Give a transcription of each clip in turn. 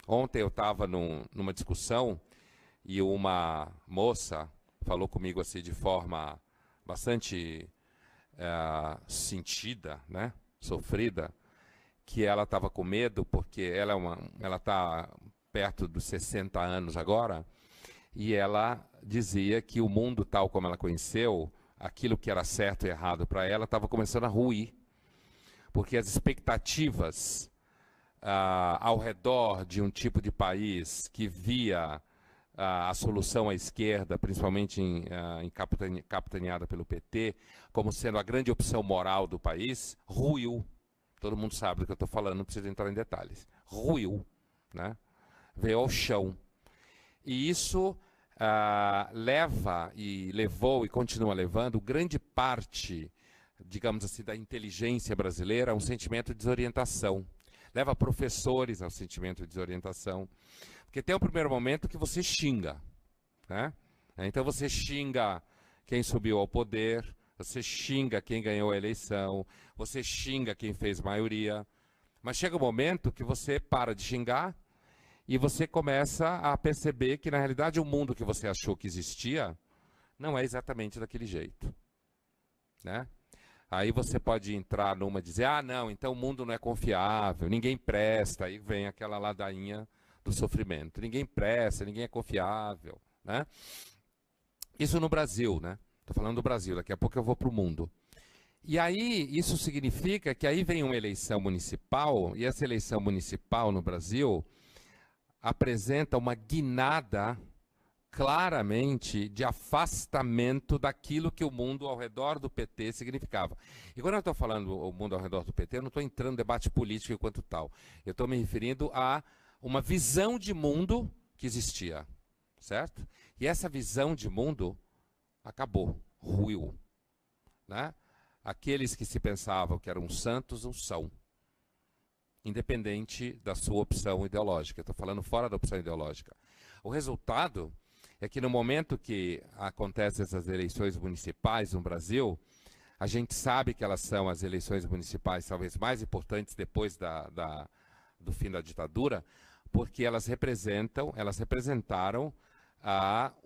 Ontem eu estava numa discussão e uma moça falou comigo assim de forma bastante sentida, né? Sofrida, que ela estava com medo porque ela está perto dos 60 anos agora e ela dizia que o mundo tal como ela conheceu, aquilo que era certo e errado para ela estava começando a ruir, porque as expectativas ao redor de um tipo de país que via a solução à esquerda, principalmente capitaneada pelo PT, como sendo a grande opção moral do país, ruiu. Todo mundo sabe do que eu estou falando, não preciso entrar em detalhes. Ruiu, né? Veio ao chão. E isso leva e levou e continua levando grande parte, digamos assim, da inteligência brasileira a um sentimento de desorientação. Leva professores ao sentimento de desorientação. Porque tem um primeiro momento que você xinga, né? Então você xinga quem subiu ao poder, você xinga quem ganhou a eleição, você xinga quem fez maioria. Mas chega um momento que você para de xingar e você começa a perceber que, na realidade, o mundo que você achou que existia não é exatamente daquele jeito, né? Aí você pode entrar numa e dizer, ah, não, então o mundo não é confiável, ninguém presta, aí vem aquela ladainha do sofrimento. Ninguém presta, ninguém é confiável, né? Isso no Brasil, né? Estou falando do Brasil, daqui a pouco eu vou para o mundo. E aí, isso significa que aí vem uma eleição municipal, e essa eleição municipal no Brasil apresenta uma guinada claramente de afastamento daquilo que o mundo ao redor do PT significava. E quando eu estou falando o mundo ao redor do PT, eu não estou entrando no debate político enquanto tal. Eu estou me referindo a uma visão de mundo que existia, certo? E essa visão de mundo acabou, ruiu, né? Aqueles que se pensavam que eram santos não são, independente da sua opção ideológica. Estou falando fora da opção ideológica. O resultado é que no momento que acontecem essas eleições municipais no Brasil, a gente sabe que elas são as eleições municipais talvez mais importantes depois do fim da ditadura, porque elas representaram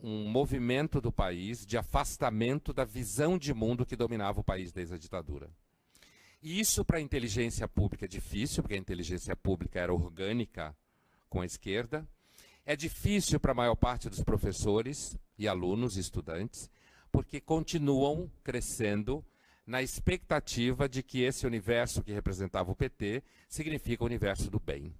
um movimento do país de afastamento da visão de mundo que dominava o país desde a ditadura. E isso para a inteligência pública é difícil, porque a inteligência pública era orgânica com a esquerda. É difícil para a maior parte dos professores e alunos e estudantes, porque continuam crescendo na expectativa de que esse universo que representava o PT significa o universo do bem.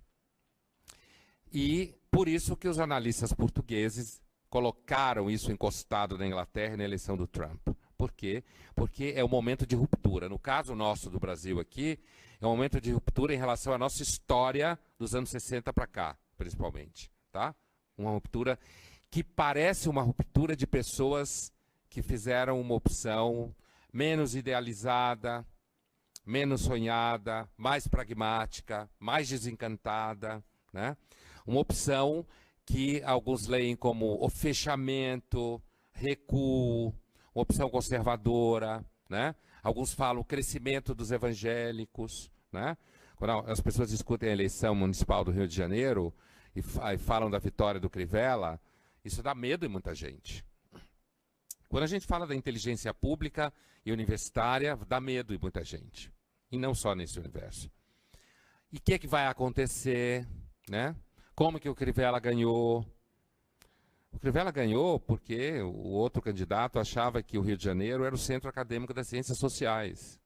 E por isso que os analistas portugueses colocaram isso encostado na Inglaterra na eleição do Trump. Por quê? Porque é um momento de ruptura. No caso nosso do Brasil aqui, é um momento de ruptura em relação à nossa história dos anos 60 para cá, principalmente. Tá? Uma ruptura que parece uma ruptura de pessoas que fizeram uma opção menos idealizada, menos sonhada, mais pragmática, mais desencantada, né? Uma opção que alguns leem como o fechamento, recuo, uma opção conservadora, né? Alguns falam o crescimento dos evangélicos, né? Quando as pessoas discutem a eleição municipal do Rio de Janeiro e falam da vitória do Crivella, isso dá medo em muita gente. Quando a gente fala da inteligência pública e universitária, dá medo em muita gente. E não só nesse universo. E o que é que vai acontecer, né? Como que o Crivella ganhou? O Crivella ganhou porque o outro candidato achava que o Rio de Janeiro era o centro acadêmico das ciências sociais.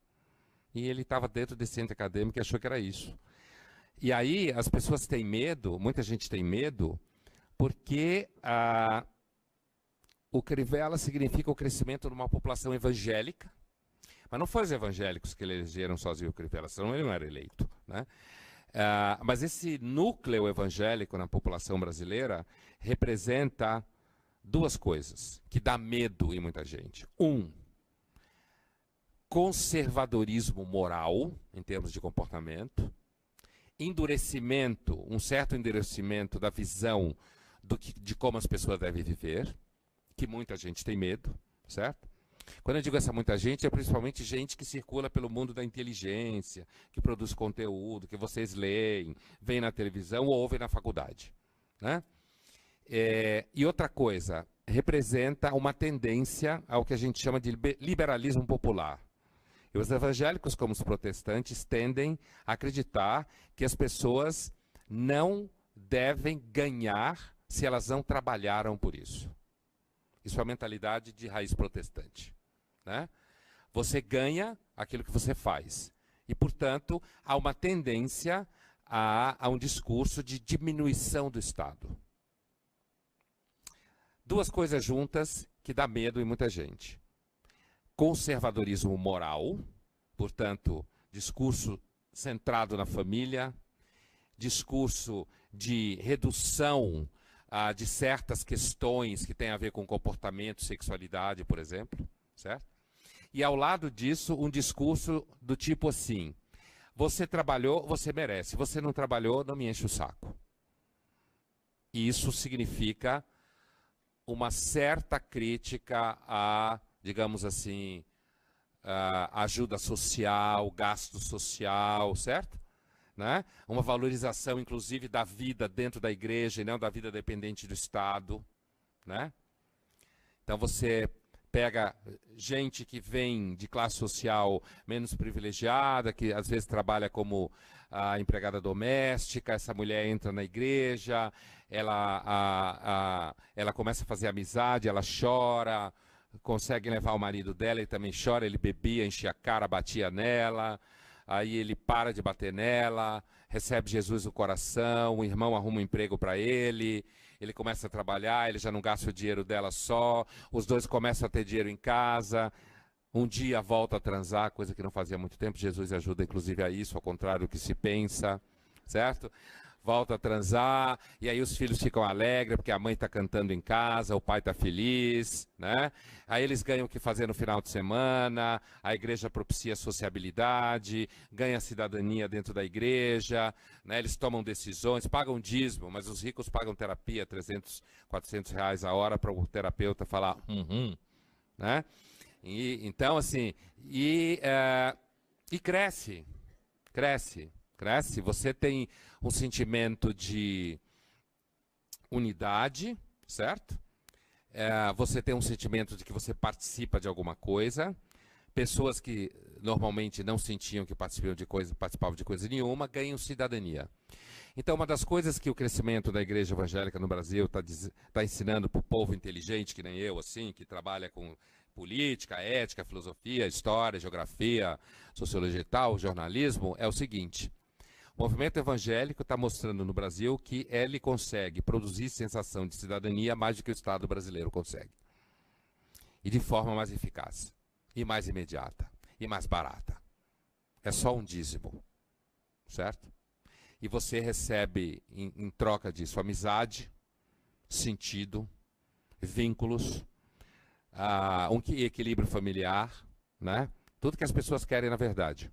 E ele estava dentro desse centro acadêmico e achou que era isso. E aí as pessoas têm medo, muita gente tem medo, porque o Crivella significa o crescimento de uma população evangélica. Mas não foram os evangélicos que elegeram sozinho o Crivella, senão ele não era eleito, né? Mas esse núcleo evangélico na população brasileira representa duas coisas que dá medo em muita gente. Conservadorismo moral, em termos de comportamento. Endurecimento, um certo endurecimento da visão de como as pessoas devem viver, que muita gente tem medo, certo? Quando eu digo essa muita gente, é principalmente gente que circula pelo mundo da inteligência, que produz conteúdo, que vocês leem, veem na televisão ou ouvem na faculdade, né? E outra coisa, representa uma tendência ao que a gente chama de liberalismo popular. E os evangélicos, como os protestantes, tendem a acreditar que as pessoas não devem ganhar se elas não trabalharam por isso. Isso é a mentalidade de raiz protestante, né? Você ganha aquilo que você faz. E, portanto, há uma tendência a um discurso de diminuição do Estado. Duas coisas juntas que dá medo em muita gente. Conservadorismo moral, portanto, discurso centrado na família, discurso de redução de certas questões que têm a ver com comportamento, sexualidade, por exemplo, certo? E ao lado disso, um discurso do tipo assim: você trabalhou, você merece, você não trabalhou, não me enche o saco. E isso significa uma certa crítica a, digamos assim, ajuda social, gasto social, certo? Né? Uma valorização, inclusive, da vida dentro da igreja e não da vida dependente do Estado, né? Então você pega gente que vem de classe social menos privilegiada, que às vezes trabalha como empregada doméstica, essa mulher entra na igreja, ela começa a fazer amizade, ela chora, consegue levar o marido dela, ele também chora, ele bebia, enchia a cara, batia nela, aí ele para de bater nela, recebe Jesus no coração, o irmão arruma um emprego para ele começa a trabalhar, ele já não gasta o dinheiro dela só, os dois começam a ter dinheiro em casa, um dia volta a transar, coisa que não fazia há muito tempo, Jesus ajuda inclusive a isso, ao contrário do que se pensa, certo? Volta a transar, e aí os filhos ficam alegres, porque a mãe está cantando em casa, o pai está feliz, né? Aí eles ganham o que fazer no final de semana, a igreja propicia sociabilidade, ganha cidadania dentro da igreja, né? Eles tomam decisões, pagam dízimo, mas os ricos pagam terapia, 300, 400 reais a hora para o terapeuta falar, né? Então, assim, e cresce, você tem um sentimento de unidade, certo? Você tem um sentimento de que você participa de alguma coisa. Pessoas que normalmente não sentiam que participavam de coisa nenhuma, ganham cidadania. Então, uma das coisas que o crescimento da igreja evangélica no Brasil está ensinando para o povo inteligente, que nem eu, assim, que trabalha com política, ética, filosofia, história, geografia, sociologia e tal, jornalismo, é o seguinte: o movimento evangélico está mostrando no Brasil que ele consegue produzir sensação de cidadania mais do que o Estado brasileiro consegue. E de forma mais eficaz, e mais imediata, e mais barata. É só um dízimo, certo? E você recebe, em troca disso, amizade, sentido, vínculos, um equilíbrio familiar, né? Tudo que as pessoas querem na verdade.